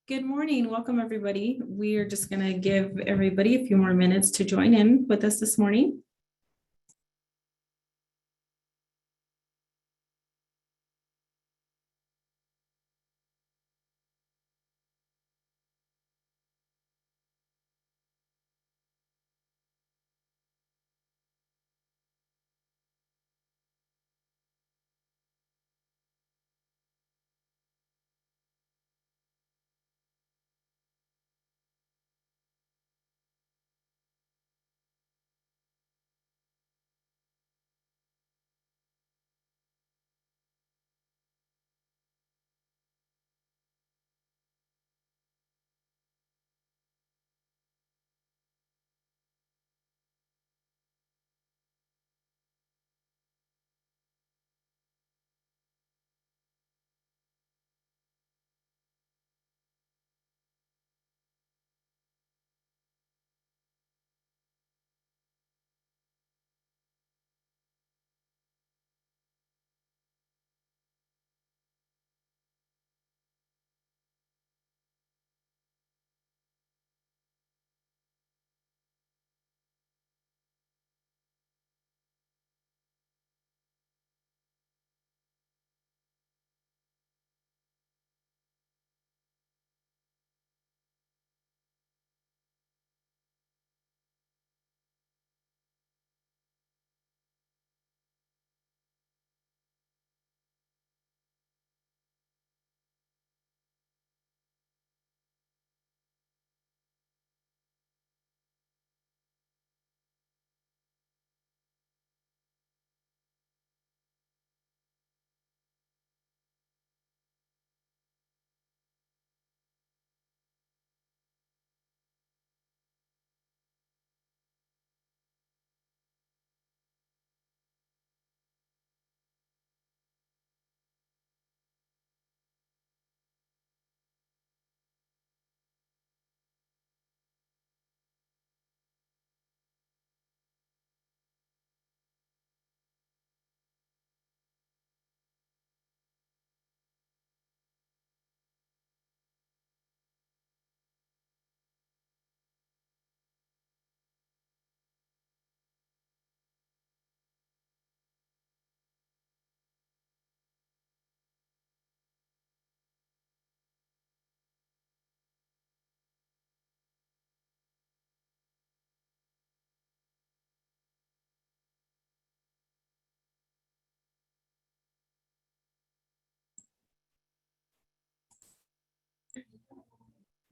Good morning. Welcome, everybody. We are just going to give everybody a few more minutes to join in with us this morning.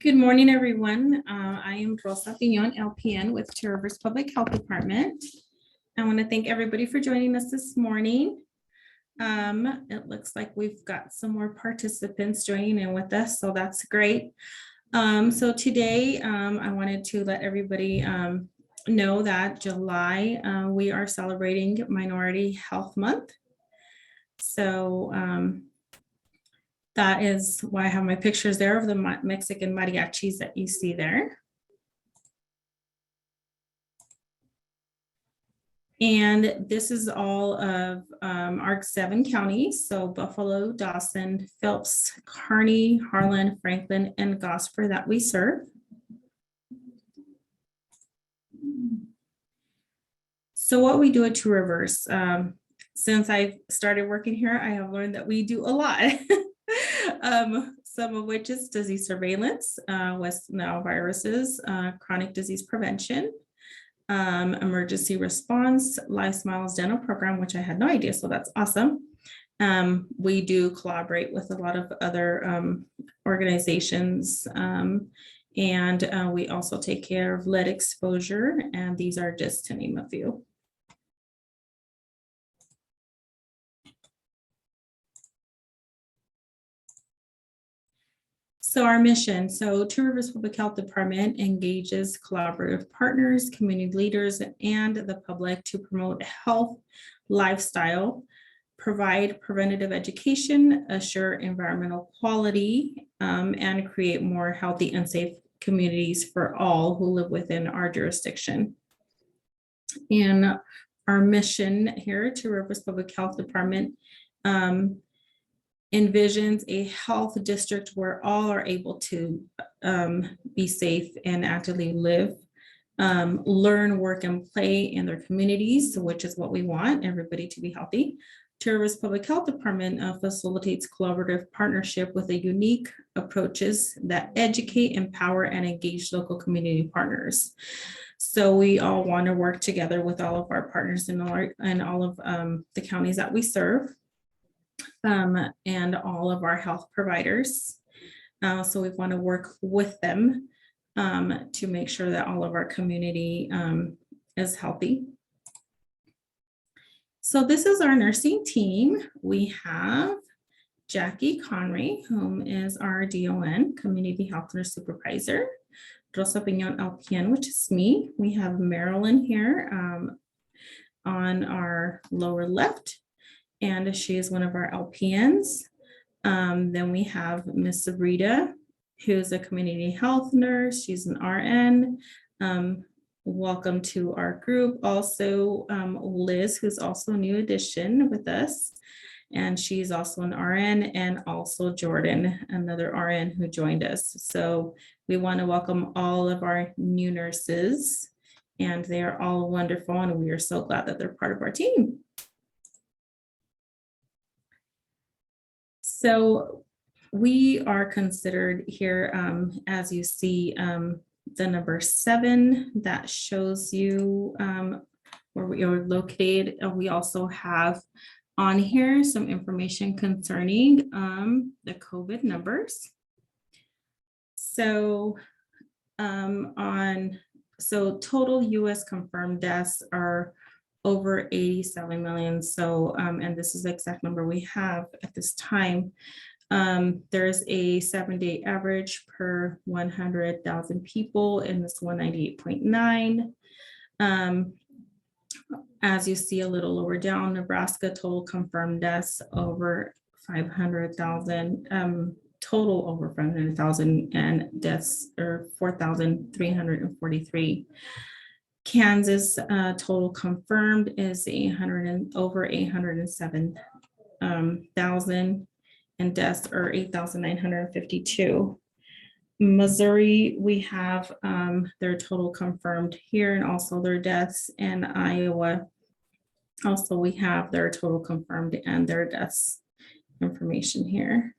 Good morning, everyone. I am Rosa Pinon, LPN with Rivers Public Health Department. I want to thank everybody for joining us this morning. It looks like we've got some more participants joining in with us, so that's great. So today I wanted to let everybody know that July we are celebrating Minority Health Month. So that is why I have my pictures there of the Mexican mariachis that you see there. And this is all of our 7 counties. So Buffalo, Dawson, Phelps, Kearney, Harlan, Franklin, and Gosper that we serve. So what we do at Two Rivers, since I started working here, I have learned that we do a lot. Some of which is disease surveillance, West Nile viruses, chronic disease prevention, emergency response, Life Smiles dental program, which I had no idea, so that's awesome. We do collaborate with a lot of other organizations, and we also take care of lead exposure, and these are just to name a few. So our mission, so Two Rivers Public Health Department engages collaborative partners, community leaders, and the public to promote health, lifestyle, provide preventative education, assure environmental quality, and create more healthy and safe communities for all who live within our jurisdiction. And our mission here at Two Rivers Public Health Department envisions a health district where all are able to be safe and actively live, learn, work, and play in their communities, which is what we want, everybody to be healthy. Rivers Public Health Department facilitates collaborative partnership with a unique approaches that educate, empower, and engage local community partners. So we all want to work together with all of our partners in all of the counties that we serve, and all of our health providers. So we want to work with them to make sure that all of our community is healthy. So this is our nursing team. We have Jacki Connery, whom is our DON, Community Health Nurse Supervisor. Rosa Pinon, LPN, which is me. We have Marilyn here on our lower left, and she is one of our LPNs. Then we have Miss Sabrina, who's a community health nurse. She's an RN. Welcome to our group. Also, Liz, who's also a new addition with us, and she's also an RN, and also Jordan, another RN who joined us. So we want to welcome all of our new nurses, and they are all wonderful, and we are so glad that they're part of our team. So we are considered here, as you see, the number 7 that shows you where we are located. We also have on here some information concerning the COVID numbers. So total US confirmed deaths are over 87 million. So, and this is the exact number we have at this time. There's a 7-day average per 100,000 people, and it's 198.9. As you see a little lower down, Nebraska total confirmed deaths over 500,000, total over 500,000, and deaths are 4,343. Kansas total confirmed is over 807,000, and deaths are 8,952. Missouri, we have their total confirmed here, and also their deaths. And Iowa, also we have their total confirmed and their deaths information here.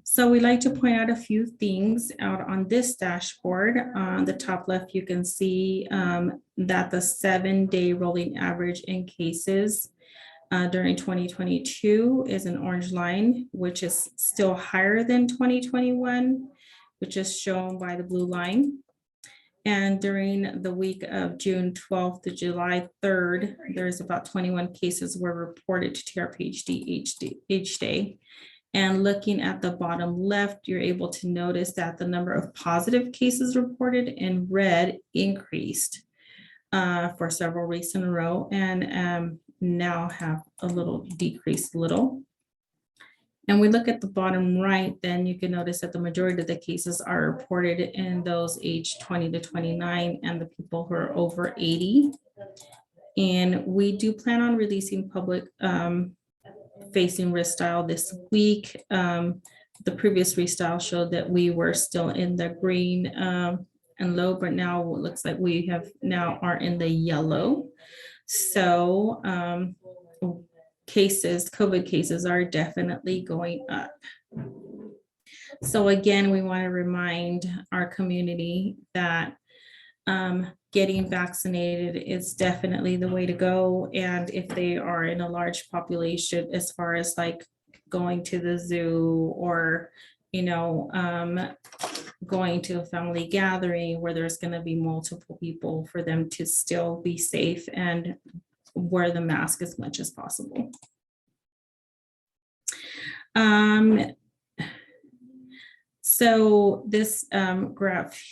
So we like to point out a few things out on this dashboard. On the top left, you can see that the 7-day rolling average in cases during 2022 is an orange line, which is still higher than 2021, which is shown by the blue line. And during the week of June 12th to July 3rd, there's about 21 cases were reported to TRPHD each day. And looking at the bottom left, you're able to notice that the number of positive cases reported in red increased for several weeks in a row, and now have a little decreased little. And we look at the bottom right, then you can notice that the majority of the cases are reported in those aged 20 to 29 and the people who are over 80. And we do plan on releasing public facing risk style this week. The previous restyle showed that we were still in the green and low, but now it looks like we have now are in the yellow. So COVID cases are definitely going up. So again, we want to remind our community that getting vaccinated is definitely the way to go. And if they are in a large population, as far as like going to the zoo or, going to a family gathering where there's going to be multiple people, for them to still be safe and wear the mask as much as possible. So this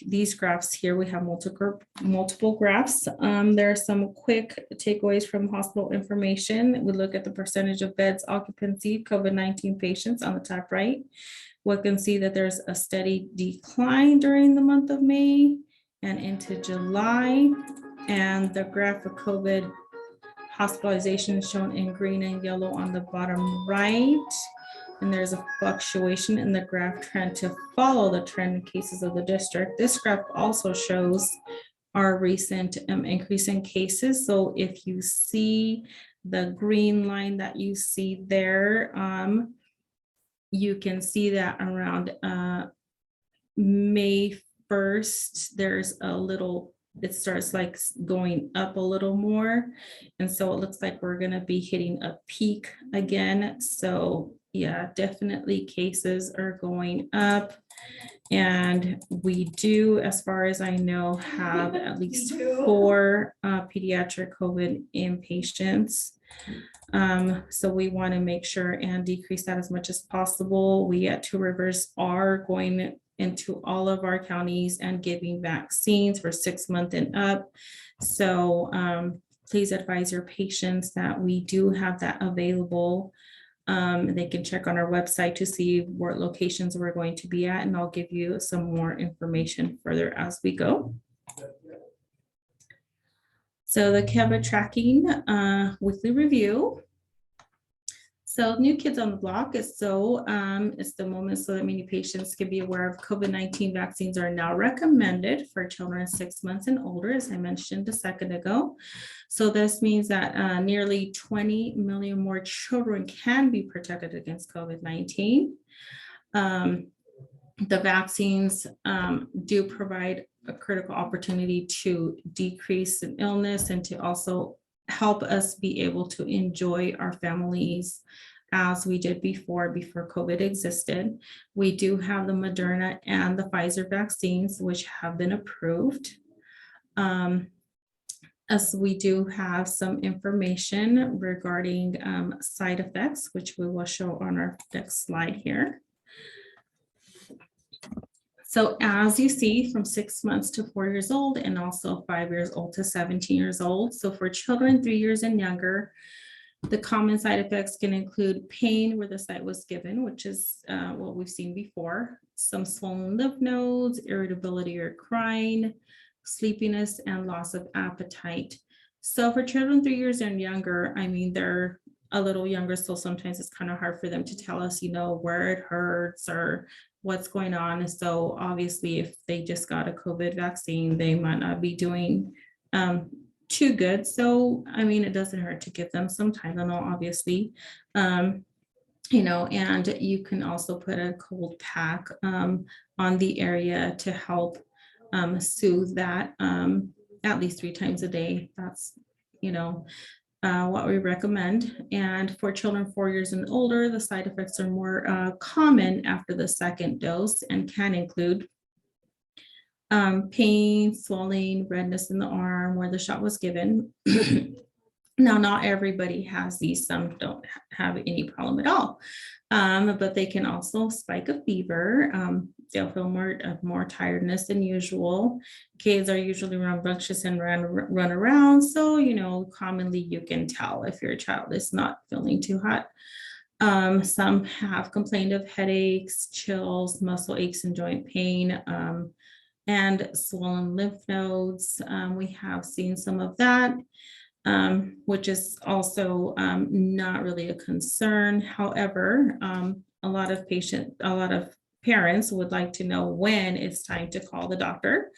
these graphs here, we have multiple graphs. There are some quick takeaways from hospital information. We look at the percentage of beds occupancy, COVID-19 patients on the top right. We can see that there's a steady decline during the month of May and into July. And the graph of COVID Hospitalization is shown in green and yellow on the bottom right. And there's a fluctuation in the graph trend to follow the trend in cases of the district. This graph also shows our recent increase in cases. So if you see the green line that you see there, you can see that around May 1st, there's a little, it starts like going up a little more. And so it looks like we're going to be hitting a peak again. So yeah, definitely cases are going up. And we do, as far as I know, have at least 4 pediatric COVID inpatients. So we want to make sure and decrease that as much as possible. We at Two Rivers are going into all of our counties and giving vaccines for 6 months and up. So please advise your patients that we do have that available. They can check on our website to see what locations we're going to be at, and I'll give you some more information further as we go. So the COVID tracking weekly review. So new kids on the block is it's the moment so that many patients can be aware of COVID-19 vaccines are now recommended for children 6 months and older, as I mentioned a second ago. So this means that nearly 20 million more children can be protected against COVID-19. The vaccines do provide a critical opportunity to decrease an illness and to also help us be able to enjoy our families as we did before COVID existed. We do have the Moderna and the Pfizer vaccines, which have been approved. As we do have some information regarding side effects, which we will show on our next slide here. So as you see, from 6 months to 4 years old, and also 5 years old to 17 years old. So for children 3 years and younger, the common side effects can include pain where the site was given, which is what we've seen before, some swollen lymph nodes, irritability or crying, sleepiness, and loss of appetite. So for children 3 years and younger, I mean, they're a little younger, so sometimes it's kind of hard for them to tell us, where it hurts or what's going on. So obviously, if they just got a COVID vaccine, they might not be doing too good. So, I mean, it doesn't hurt to give them some Tylenol, obviously. And you can also put a cold pack on the area to help soothe that at least 3 times a day. That's, what we recommend. And for children 4 years and older, the side effects are more common after the second dose and can include pain, swelling, redness in the arm where the shot was given. Now, not everybody has these. Some don't have any problem at all, but they can also spike a fever. They'll feel more tiredness than usual. Kids are usually rambunctious and run around. So, commonly you can tell if your child is not feeling too hot. Some have complained of headaches, chills, muscle aches, and joint pain, and swollen lymph nodes. We have seen some of that. Which is also not really a concern. However, a lot of parents would like to know when it's time to call the doctor.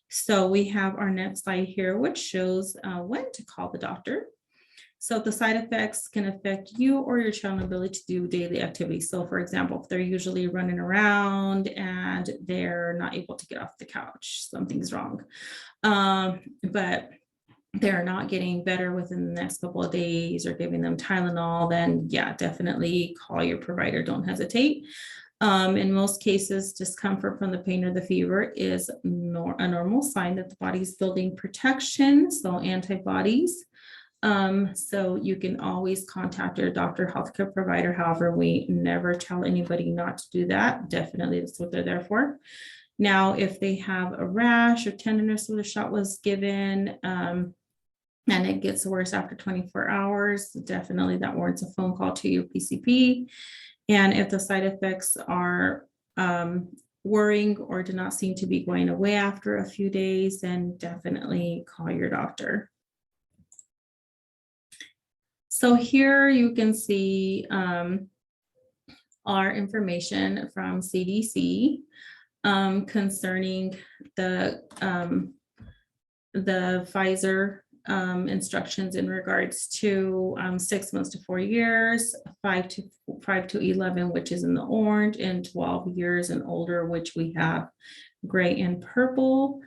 So we have our next slide here, which shows when to call the doctor. So the side effects can affect you or your child's ability to do daily activities. So for example, if they're usually running around and they're not able to get off the couch, something's wrong. But they're not getting better within the next couple of days or giving them Tylenol, then yeah, definitely call your provider. Don't hesitate. In most cases, discomfort from the pain or the fever is a normal sign that the body's building protection, so antibodies. So you can always contact your doctor, healthcare provider. However, we never tell anybody not to do that. Definitely, that's what they're there for. Now, if they have a rash or tenderness where the shot was given, and it gets worse after 24 hours, definitely that warrants a phone call to your PCP. And if the side effects are worrying or do not seem to be going away after a few days, then definitely call your doctor. So here you can see our information from CDC concerning the Pfizer instructions in regards to 6 months to 4 years, 5 to 11, which is in the orange, and 12 years and older, which we have gray and purple.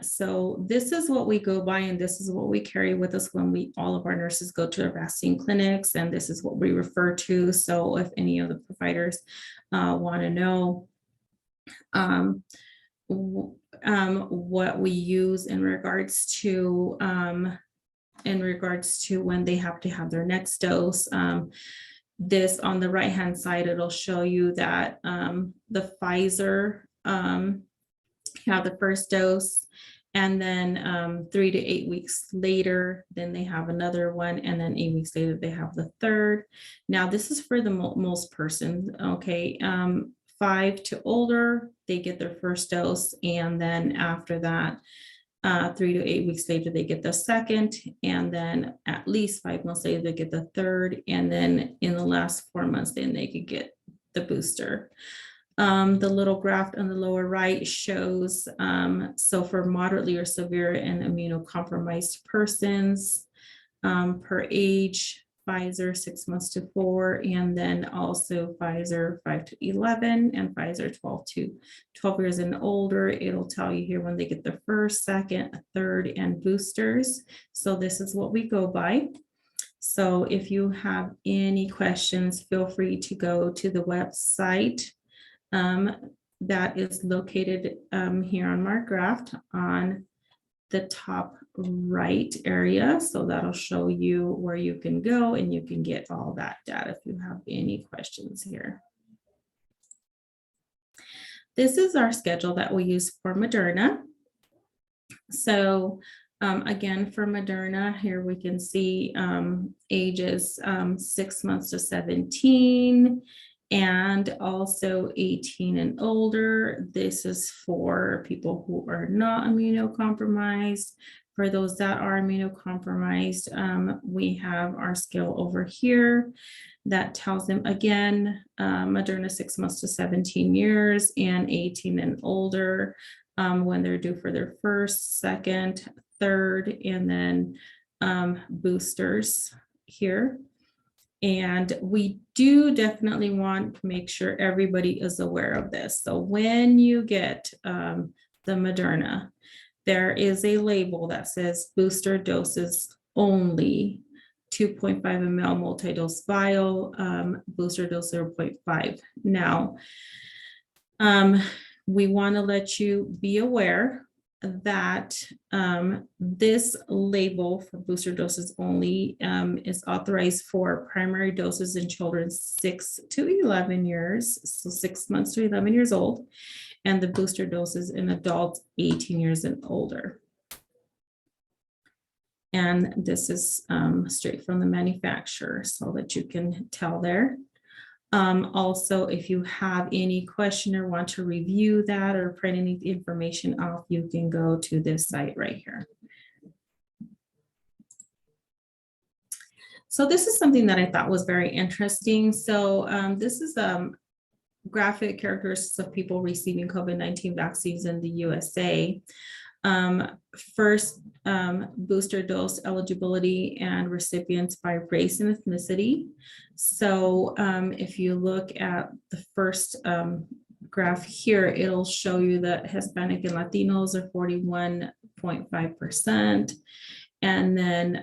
So this is what we go by, and this is what we carry with us when all of our nurses go to our vaccine clinics, and this is what we refer to. So if any of the providers want to know what we use in regards to when they have to have their next dose. This on the right hand side, it'll show you that the Pfizer have the first dose, and then 3 to 8 weeks later, then they have another one, and then 8 weeks later they have the third. Now this is for the most persons, okay. 5 to older, they get their first dose, and then after that 3 to 8 weeks later they get the second, and then at least 5 months later they get the third, and then in the last 4 months then they could get the booster. The little graph on the lower right shows, so for moderately or severe and immunocompromised persons, per age, Pfizer 6 months to 4, and then also Pfizer 5 to 11, and Pfizer 12 years and older. It'll tell you here when they get the first, second, third, and boosters. So this is what we go by. So if you have any questions, feel free to go to the website that is located here on my graph on the top right area. So that'll show you where you can go and you can get all that data if you have any questions here. This is our schedule that we use for Moderna. So again, for Moderna, here we can see ages 6 months to 17, and also 18 and older. This is for people who are not immunocompromised. For those that are immunocompromised, we have our scale over here that tells them again, Moderna 6 months to 17 years and 18 and older, when they're due for their first, second, third, and then boosters here. And we do definitely want to make sure everybody is aware of this. So when you get the Moderna, there is a label that says booster doses only, 2.5 ml multi-dose vial, booster dose 0.5. Now, we want to let you be aware that this label for booster doses only is authorized for primary doses in children 6 to 11 years, so 6 months to 11 years old, and the booster doses in adults 18 years and older. And this is straight from the manufacturer, so that you can tell there. Also, if you have any question or want to review that or print any information off, you can go to this site right here. So this is something that I thought was very interesting. So this is graphic characteristics of people receiving COVID-19 vaccines in the USA. First, booster dose eligibility and recipients by race and ethnicity. So if you look at the first graph here, it'll show you that Hispanic and Latinos are 41.5%. And then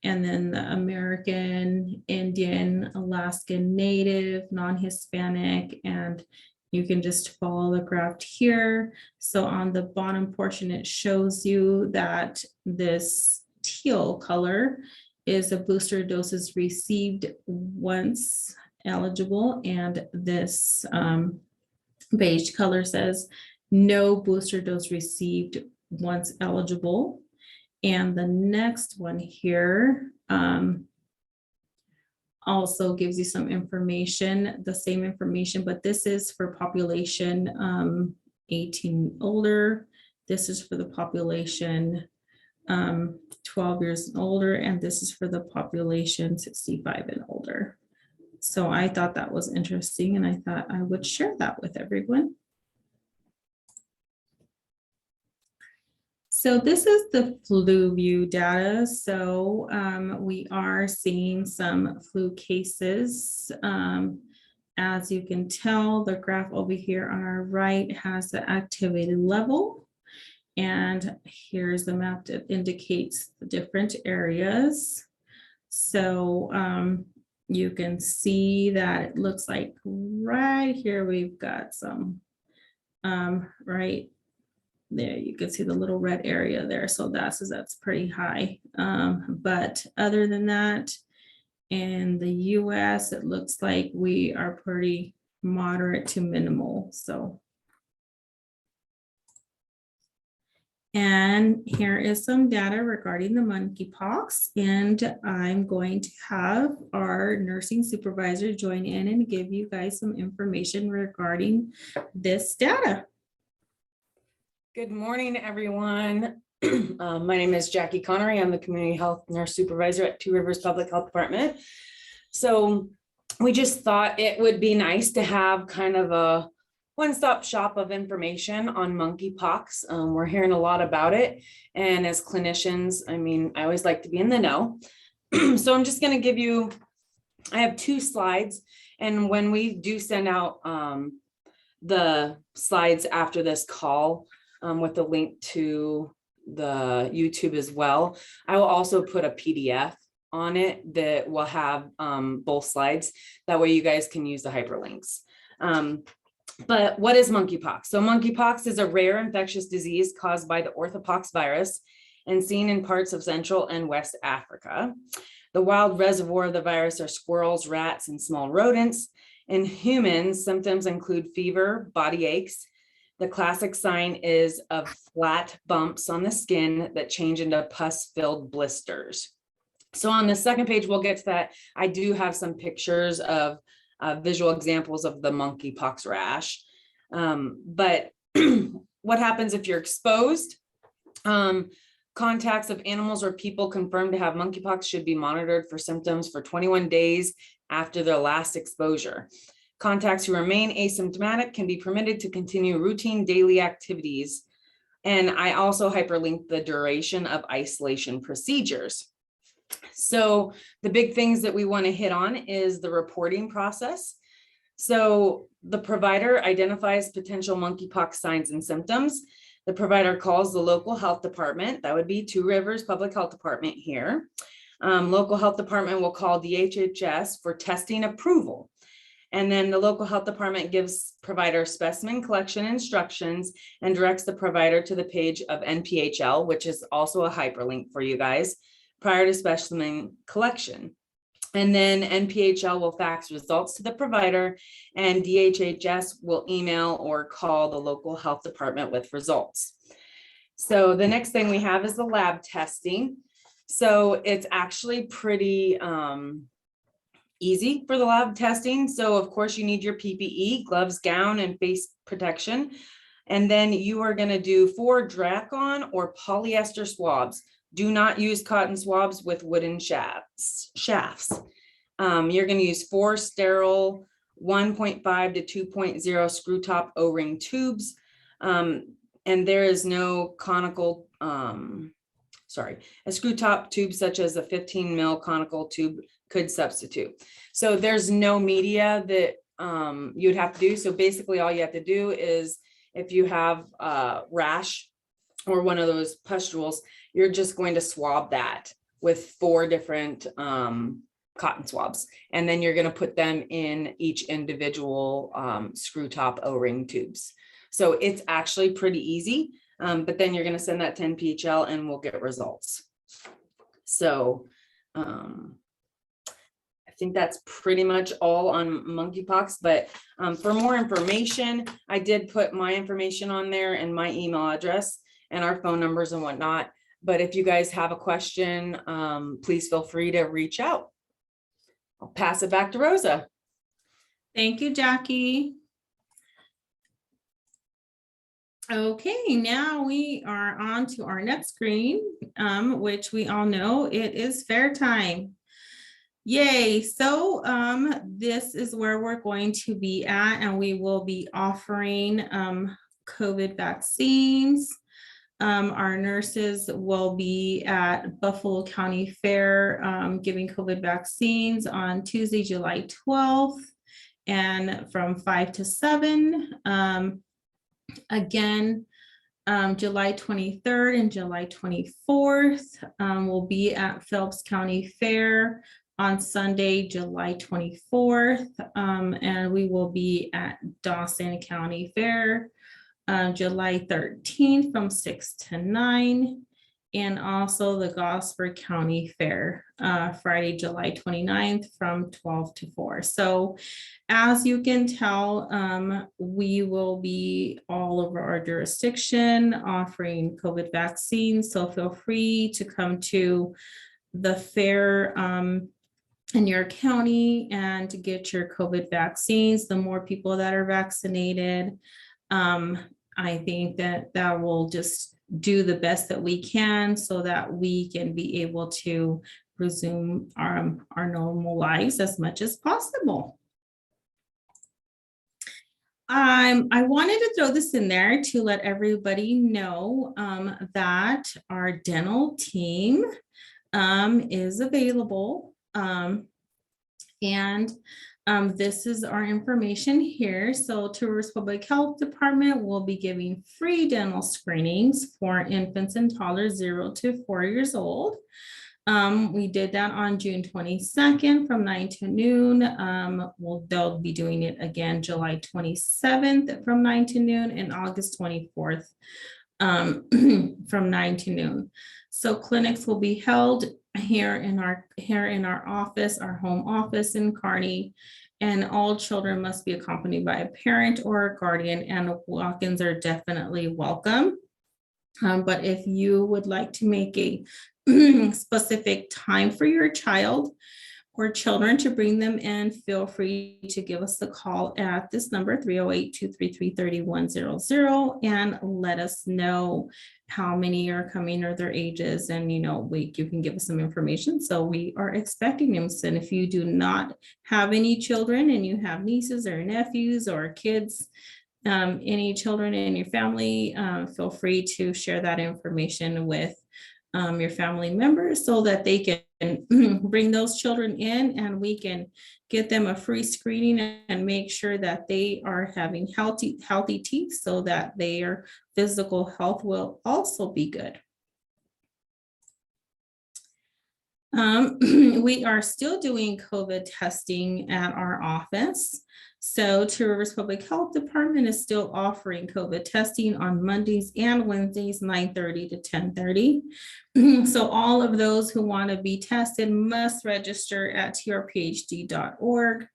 the American, Indian, Alaskan Native, non-Hispanic, and you can just follow the graph here. So on the bottom portion, it shows you that this teal color is a booster doses received once eligible, and this beige color says no booster dose received once eligible. And the next one here also gives you some information, the same information, but this is for population 18 older. This is for the population 12 years and older, and this is for the population 65 and older. So I thought that was interesting, and I thought I would share that with everyone. So this is the flu view data. So we are seeing some flu cases. As you can tell, the graph over here on our right has the activated level. And here's the map that indicates the different areas. So you can see that it looks like right here we've got some right there. You can see the little red area there. So that's pretty high. But other than that, in the US, it looks like we are pretty moderate to minimal. So. And here is some data regarding the monkeypox, and I'm going to have our nursing supervisor join in and give you guys some information regarding this data. Good morning, everyone. My name is Jacki Connery. I'm the Community Health Nurse Supervisor at Two Rivers Public Health Department. So we just thought it would be nice to have kind of a one-stop shop of information on monkeypox. We're hearing a lot about it. And as clinicians, I mean, I always like to be in the know. So I'm just going to give you, I have 2 slides. And when we do send out the slides after this call with the link to the YouTube as well, I will also put a PDF on it that will have both slides. That way you guys can use the hyperlinks. But what is monkeypox? So monkeypox is a rare infectious disease caused by the orthopox virus and seen in parts of Central and West Africa. The wild reservoir of the virus are squirrels, rats, and small rodents. In humans, symptoms include fever, body aches. The classic sign is of flat bumps on the skin that change into pus-filled blisters. So on the second page, we'll get to that. I do have some pictures of visual examples of the monkeypox rash. But what happens if you're exposed? Contacts of animals or people confirmed to have monkeypox should be monitored for symptoms for 21 days after their last exposure. Contacts who remain asymptomatic can be permitted to continue routine daily activities. And I also hyperlinked the duration of isolation procedures. So the big things that we want to hit on is the reporting process. So the provider identifies potential monkeypox signs and symptoms. The provider calls the local health department. That would be Two Rivers Public Health Department here. Local health department will call DHHS for testing approval. And then the local health department gives provider specimen collection instructions and directs the provider to the page of NPHL, which is also a hyperlink for you guys, prior to specimen collection. And then NPHL will fax results to the provider, and DHHS will email or call the local health department with results. So the next thing we have is the lab testing. So it's actually pretty easy for the lab testing. So of course you need your PPE, gloves, gown, and face protection. And then you are going to do 4 Dracon or polyester swabs. Do not use cotton swabs with wooden shafts. You're going to use 4 sterile 1.5 to 2.0 screw top O-ring tubes. And there is no conical, a screw top tube such as a 15 mil conical tube could substitute. So there's no media that you'd have to do. So basically all you have to do is if you have a rash or one of those pustules, you're just going to swab that with 4 different cotton swabs. And then you're going to put them in each individual screw top O-ring tubes. So it's actually pretty easy, but then you're going to send that to NPHL and we'll get results. So I think that's pretty much all on monkeypox, but for more information, I did put my information on there and my email address and our phone numbers and whatnot. But if you guys have a question, please feel free to reach out. I'll pass it back to Rosa. Thank you, Jackie. Okay, now we are on to our next screen, which we all know it is fair time. Yay. So this is where we're going to be at, and we will be offering COVID vaccines. Our nurses will be at Buffalo County Fair giving COVID vaccines on Tuesday, July 12th, and from 5 to 7. Again, July 23rd and July 24th will be at Phelps County Fair on Sunday, July 24th, and we will be at Dawson County Fair July 13th from 6 to 9, and also the Gosford County Fair Friday, July 29th from 12 to 4. So as you can tell, we will be all over our jurisdiction offering COVID vaccines. So feel free to come to the fair in your county and to get your COVID vaccines. The more people that are vaccinated, I think that will just do the best that we can so that we can be able to resume our normal lives as much as possible. I wanted to throw this in there to let everybody know that our dental team is available. This is our information here. So Two Rivers Public Health Department will be giving free dental screenings for infants and toddlers 0 to 4 years old. We did that on June 22nd from 9 to noon. They'll be doing it again July 27th from 9 to noon and August 24th from 9 to noon. So clinics will be held here in our office, our home office in Kearney, and all children must be accompanied by a parent or a guardian, and walk-ins are definitely welcome. But if you would like to make a specific time for your child or children to bring them in, feel free to give us a call at this number 308-233-3100 and let us know how many are coming or their ages, and you can give us some information. So we are expecting them. And if you do not have any children and you have nieces or nephews or kids, any children in your family, feel free to share that information with your family members so that they can bring those children in and we can get them a free screening and make sure that they are having healthy teeth so that their physical health will also be good. We are still doing COVID testing at our office. So Two Rivers Public Health Department is still offering COVID testing on Mondays and Wednesdays, 9:30 to 10:30. So all of those who want to be tested must register at trphd.org,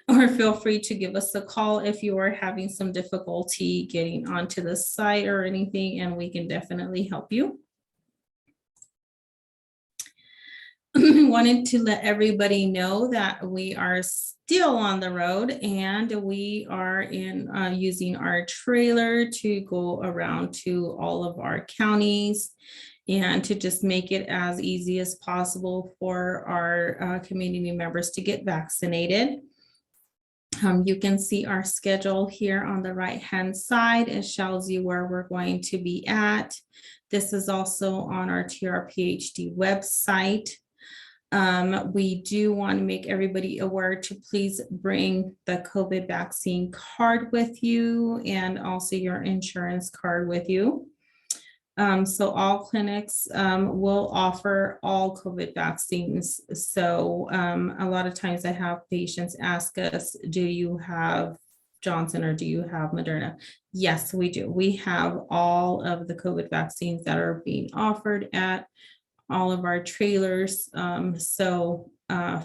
or feel free to give us a call if you are having some difficulty getting onto the site or anything, and we can definitely help you. Wanted to let everybody know that we are still on the road and we are using our trailer to go around to all of our counties and to just make it as easy as possible for our community members to get vaccinated. You can see our schedule here on the right-hand side. It shows you where we're going to be at. This is also on our TRPHD website. We do want to make everybody aware to please bring the COVID vaccine card with you and also your insurance card with you. So all clinics will offer all COVID vaccines. So a lot of times I have patients ask us, do you have Johnson or do you have Moderna? Yes, we do. We have all of the COVID vaccines that are being offered at all of our trailers. So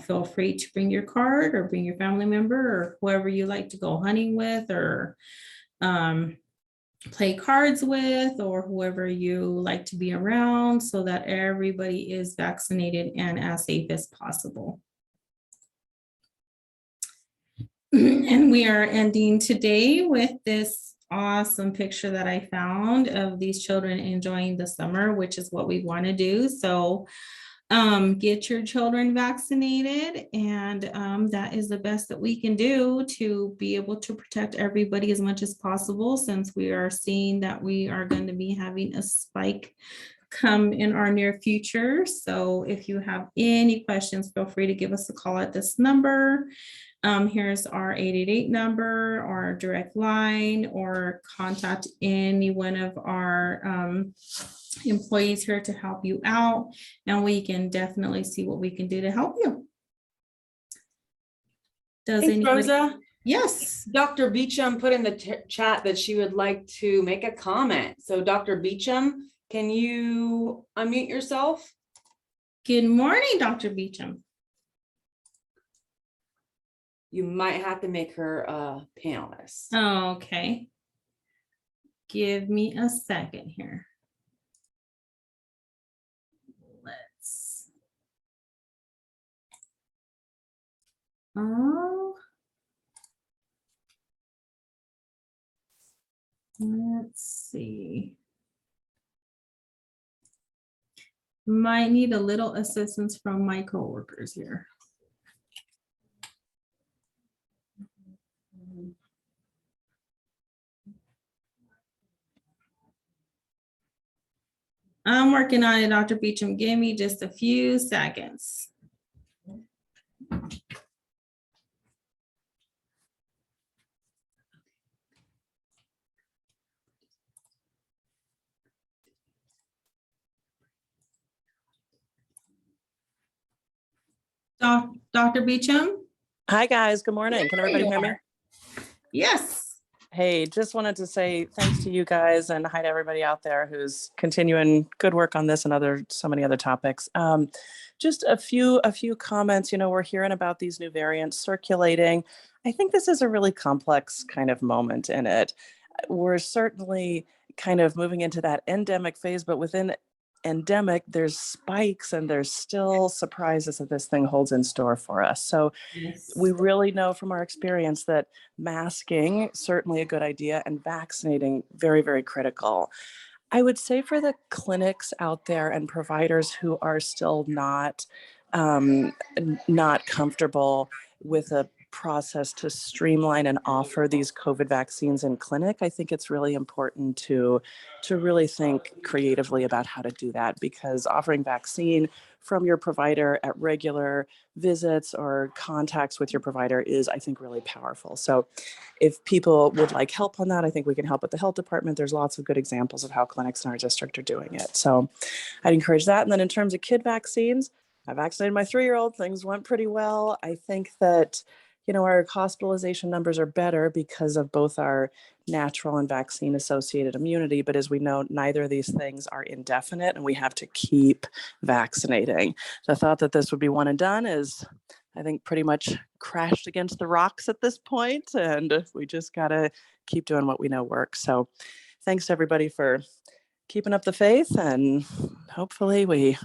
feel free to bring your card or bring your family member or whoever you like to go hunting with or play cards with, or whoever you like to be around, so that everybody is vaccinated and as safe as possible. And we are ending today with this awesome picture that I found of these children enjoying the summer, which is what we want to do. So get your children vaccinated, and that is the best that we can do to be able to protect everybody as much as possible, since we are seeing that we are going to be having a spike come in our near future. So if you have any questions, feel free to give us a call at this number. Here's our 888 number, our direct line, or contact any one of our employees here to help you out, and we can definitely see what we can do to help you. Does Thanks, anybody? Rosa. Yes. Dr. Beecham put in the chat that she would like to make a comment. So Dr. Beecham, can you unmute yourself? Good morning, Dr. Beecham. You might have to make her a panelist. Okay. Give me a second here. Let's see. Might need a little assistance from my coworkers here. I'm working on it, Dr. Beecham. Give me just a few seconds. Dr. Beecham? Hi, guys. Good morning. Can everybody hear me? Yes. Hey, just wanted to say thanks to you guys and hi to everybody out there who's continuing good work on this and so many other topics. Just a few comments. We're hearing about these new variants circulating. I think this is a really complex kind of moment in it. We're certainly kind of moving into that endemic phase, but within endemic, there's spikes and there's still surprises that this thing holds in store for us. So Yes. we really know from our experience that masking, certainly a good idea, and vaccinating, very, very critical. I would say for the clinics out there and providers who are still not comfortable with a process to streamline and offer these COVID vaccines in clinic, I think it's really important to really think creatively about how to do that, because offering vaccine from your provider at regular visits or contacts with your provider is, I think, really powerful. So if people would like help on that, I think we can help with the health department. There's lots of good examples of how clinics in our district are doing it. So I'd encourage that. And then in terms of kid vaccines, I vaccinated my 3-year-old. Things went pretty well. I think that our hospitalization numbers are better because of both our natural and vaccine-associated immunity. But as we know, neither of these things are indefinite, and we have to keep vaccinating. The thought that this would be one and done is, I think, pretty much crashed against the rocks at this point, and we just got to keep doing what we know works. So thanks to everybody for keeping up the faith, and hopefully we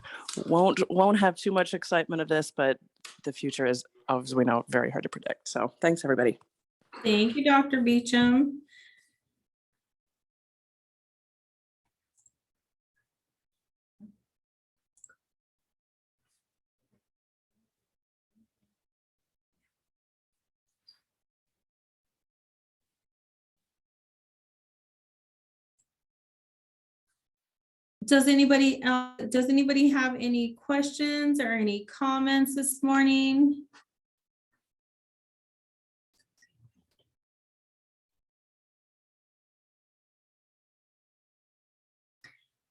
won't have too much excitement of this, but the future is, as we know, very hard to predict. So thanks, everybody. Thank you, Dr. Beecham. Does anybody have any questions or any comments this morning?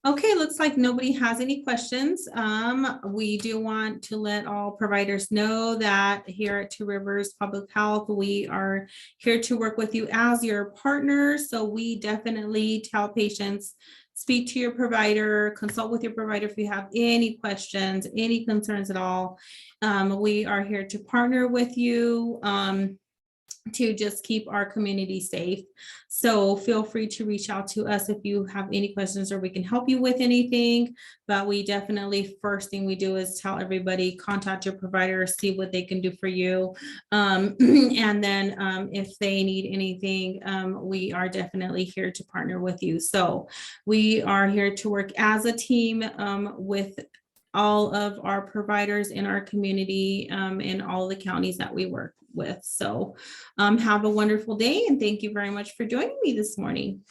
Okay, looks like nobody has any questions. We do want to let all providers know that here at Two Rivers Public Health, we are here to work with you as your partner. So we definitely tell patients, speak to your provider, consult with your provider if you have any questions, any concerns at all. We are here to partner with you. to just keep our community safe. So feel free to reach out to us if you have any questions or we can help you with anything. But we definitely, first thing we do is tell everybody, contact your provider, see what they can do for you. And then if they need anything, we are definitely here to partner with you. So we are here to work as a team with all of our providers in our community in all the counties that we work with. So have a wonderful day and thank you very much for joining me this morning.